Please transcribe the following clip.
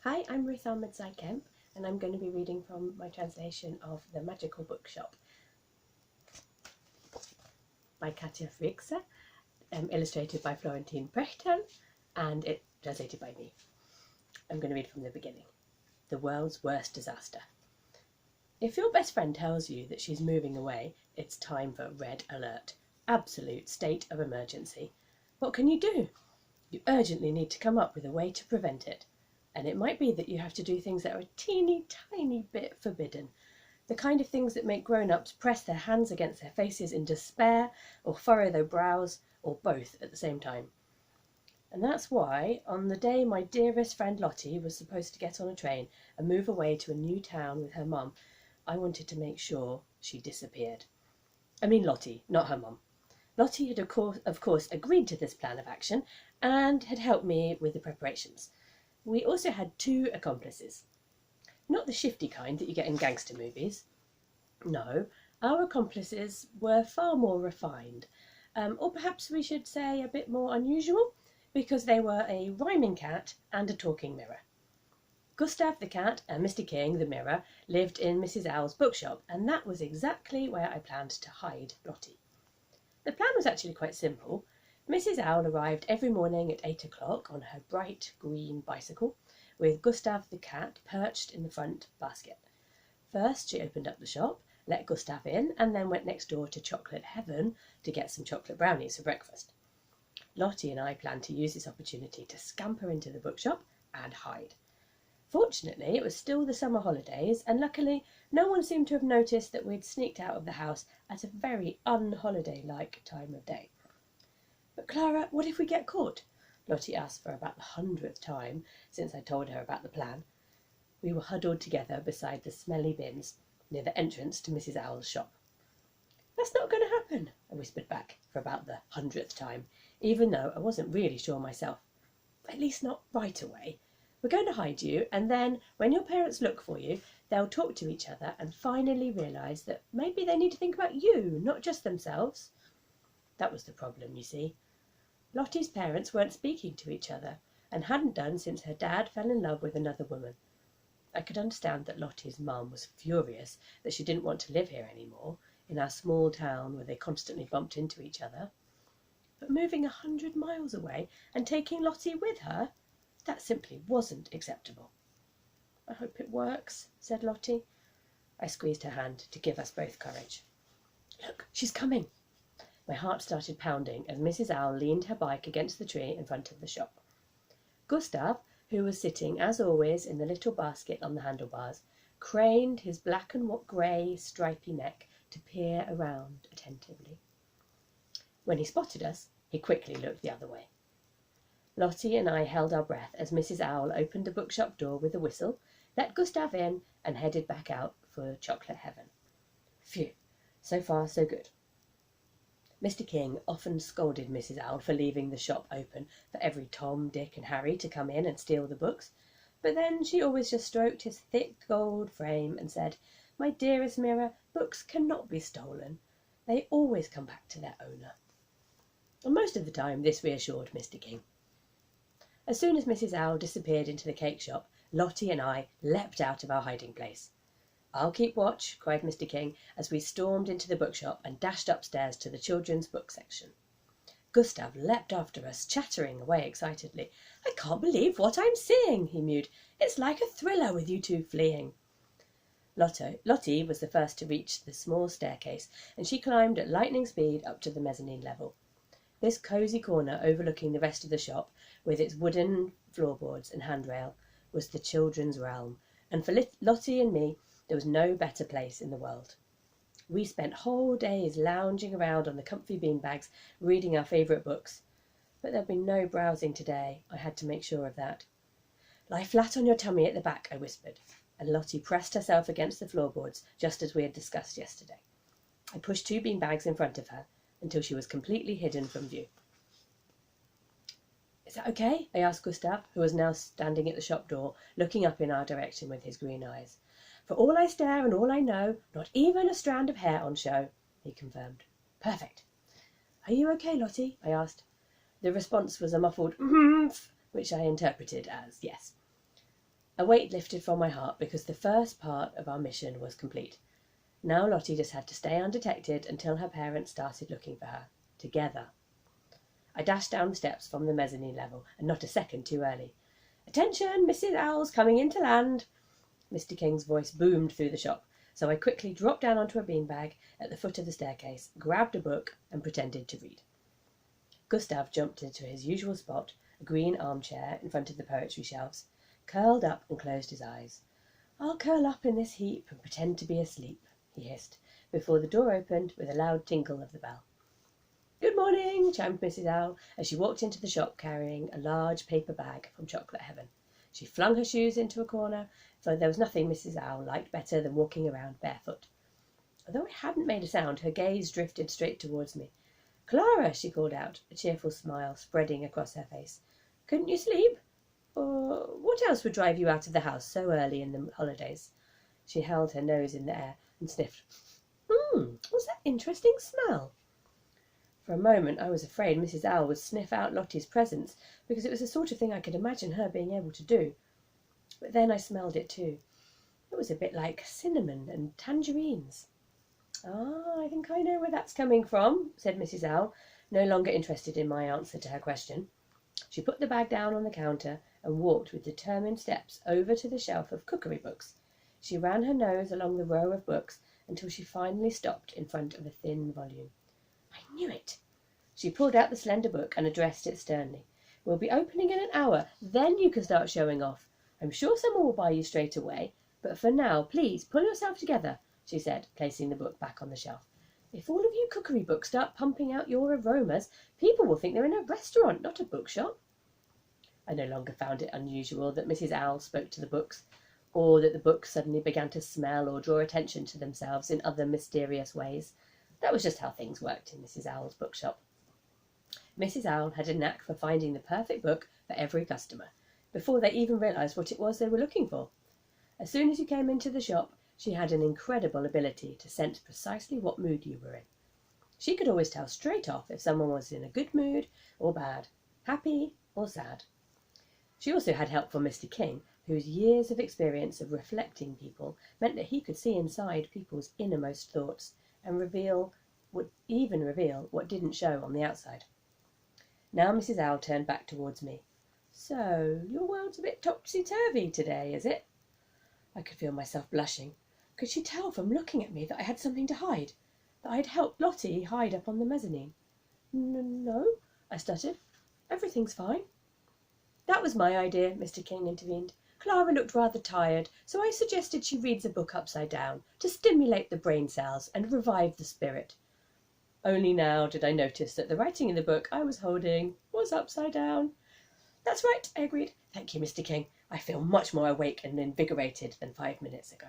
Hi, I'm Ruth Ahmedzai Kemp, and I'm going to be reading from my translation of The Magical Bookshop by Katja Frixe, illustrated by Florentine Prechtel, and it translated by me. I'm going to read from the beginning. The world's worst disaster. If your best friend tells you that she's moving away, it's time for red alert. Absolute state of emergency. What can you do? You urgently need to come up with a way to prevent it. And it might be that you have to do things that are a teeny tiny bit forbidden. The kind of things that make grown-ups press their hands against their faces in despair or furrow their brows, or both at the same time. And that's why, on the day my dearest friend Lottie was supposed to get on a train and move away to a new town with her mum, I wanted to make sure she disappeared. I mean Lottie, not her mum. Lottie had of course agreed to this plan of action and had helped me with the preparations. We also had 2 accomplices. Not the shifty kind that you get in gangster movies. No, our accomplices were far more refined, or perhaps we should say a bit more unusual, because they were a rhyming cat and a talking mirror. Gustav the cat and Mr. King the mirror lived in Mrs. Owl's bookshop, and that was exactly where I planned to hide Lottie. The plan was actually quite simple. Mrs. Owl arrived every morning at 8 o'clock on her bright green bicycle, with Gustav the cat perched in the front basket. First she opened up the shop, let Gustav in, and then went next door to Chocolate Heaven to get some chocolate brownies for breakfast. Lottie and I planned to use this opportunity to scamper into the bookshop and hide. Fortunately, it was still the summer holidays, and luckily no one seemed to have noticed that we'd sneaked out of the house at a very un-holiday-like time of day. "But Clara, what if we get caught?" Lottie asked for about the 100th time since I told her about the plan. We were huddled together beside the smelly bins near the entrance to Mrs. Owl's shop. "That's not going to happen," I whispered back for about the 100th time, even though I wasn't really sure myself. "At least not right away. We're going to hide you, and then when your parents look for you, they'll talk to each other and finally realise that maybe they need to think about you, not just themselves." That was the problem, you see. Lottie's parents weren't speaking to each other, and hadn't done since her dad fell in love with another woman. I could understand that Lottie's mum was furious that she didn't want to live here anymore, in our small town where they constantly bumped into each other. But moving 100 miles away and taking Lottie with her, that simply wasn't acceptable. "I hope it works," said Lottie. I squeezed her hand to give us both courage. "Look, she's coming." My heart started pounding as Mrs. Owl leaned her bike against the tree in front of the shop. Gustav, who was sitting as always in the little basket on the handlebars, craned his black and grey stripy neck to peer around attentively. When he spotted us, he quickly looked the other way. Lottie and I held our breath as Mrs. Owl opened the bookshop door with a whistle, let Gustav in, and headed back out for Chocolate Heaven. Phew, so far so good. Mr. King often scolded Mrs. Owl for leaving the shop open for every Tom, Dick and Harry to come in and steal the books, but then she always just stroked his thick gold frame and said, "My dearest mirror, books cannot be stolen. They always come back to their owner." And most of the time this reassured Mr. King. As soon as Mrs. Owl disappeared into the cake shop, Lottie and I leapt out of our hiding place. "I'll keep watch," cried Mr. King as we stormed into the bookshop and dashed upstairs to the children's book section. Gustav leapt after us, chattering away excitedly. "I can't believe what I'm seeing," he mewed. "It's like a thriller with you 2 fleeing." Lottie was the first to reach the small staircase, and she climbed at lightning speed up to the mezzanine level. This cosy corner overlooking the rest of the shop, with its wooden floorboards and handrail, was the children's realm, and for Lottie and me there was no better place in the world. We spent whole days lounging around on the comfy beanbags, reading our favourite books. But there'd been no browsing today, I had to make sure of that. "Lie flat on your tummy at the back," I whispered, and Lottie pressed herself against the floorboards, just as we had discussed yesterday. I pushed 2 beanbags in front of her, until she was completely hidden from view. "Is that okay?" I asked Gustav, who was now standing at the shop door, looking up in our direction with his green eyes. "For all I stare and all I know, not even a strand of hair on show," he confirmed. "Perfect." "Are you okay, Lottie?" I asked. The response was a muffled "mm-hmm," which I interpreted as yes. A weight lifted from my heart because the first part of our mission was complete. Now Lottie just had to stay undetected until her parents started looking for her, together. I dashed down the steps from the mezzanine level, and not a second too early. "Attention, Mrs. Owl's coming in to land!" Mr. King's voice boomed through the shop, so I quickly dropped down onto a beanbag at the foot of the staircase, grabbed a book, and pretended to read. Gustav jumped into his usual spot, a green armchair in front of the poetry shelves, curled up and closed his eyes. "I'll curl up in this heap and pretend to be asleep," he hissed, before the door opened with a loud tinkle of the bell. "Good morning," chimed Mrs. Owl as she walked into the shop carrying a large paper bag from Chocolate Heaven. She flung her shoes into a corner, for there was nothing Mrs. Owl liked better than walking around barefoot. Although I hadn't made a sound, her gaze drifted straight towards me. "Clara," she called out, a cheerful smile spreading across her face. "Couldn't you sleep? Or what else would drive you out of the house so early in the holidays?" She held her nose in the air and sniffed. What's that interesting smell?" For a moment I was afraid Mrs. Owl would sniff out Lottie's presence, because it was the sort of thing I could imagine her being able to do. But then I smelled it too. It was a bit like cinnamon and tangerines. "Ah, I think I know where that's coming from," said Mrs. Owl, no longer interested in my answer to her question. She put the bag down on the counter and walked with determined steps over to the shelf of cookery books. She ran her nose along the row of books until she finally stopped in front of a thin volume. "I knew it." She pulled out the slender book and addressed it sternly. "We'll be opening in an hour. Then you can start showing off. I'm sure someone will buy you straight away. But for now, please pull yourself together," she said, placing the book back on the shelf. "If all of you cookery books start pumping out your aromas, people will think they're in a restaurant, not a bookshop." I no longer found it unusual that Mrs. Owl spoke to the books, or that the books suddenly began to smell or draw attention to themselves in other mysterious ways. That was just how things worked in Mrs. Owl's bookshop. Mrs. Owl had a knack for finding the perfect book for every customer, before they even realised what it was they were looking for. As soon as you came into the shop, she had an incredible ability to sense precisely what mood you were in. She could always tell straight off if someone was in a good mood or bad, happy or sad. She also had help from Mr. King, whose years of experience of reflecting people meant that he could see inside people's innermost thoughts and reveal what didn't show on the outside. Now Mrs. Owl turned back towards me. "So, your world's a bit topsy-turvy today, is it?" I could feel myself blushing. Could she tell from looking at me that I had something to hide? That I'd helped Lottie hide up on the mezzanine? "No," I stuttered. "Everything's fine." "That was my idea," Mr. King intervened. "Clara looked rather tired, so I suggested she reads a book upside down to stimulate the brain cells and revive the spirit." Only now did I notice that the writing in the book I was holding was upside down. "That's right," I agreed. "Thank you, Mr. King. I feel much more awake and invigorated than 5 minutes ago."